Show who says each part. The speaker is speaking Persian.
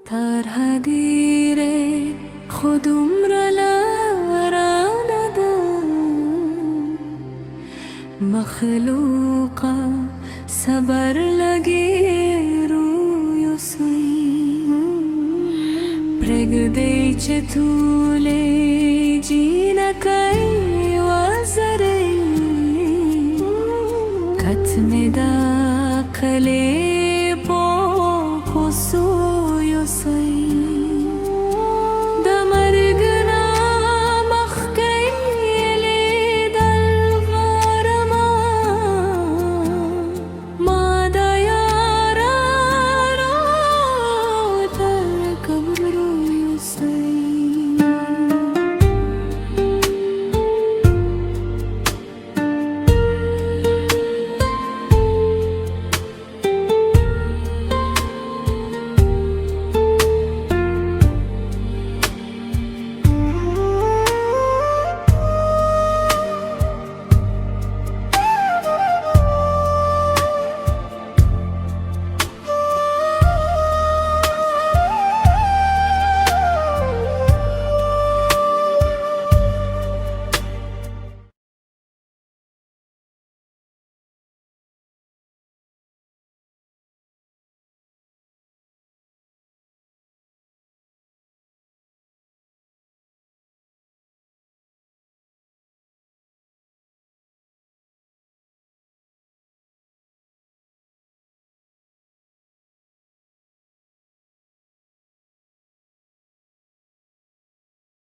Speaker 1: طرح دیره خودم را لرانده مخلوقا صبر لگی روی سوی پرگدی چه طوله جینکی وزره کتم دا کلی پاک و سوی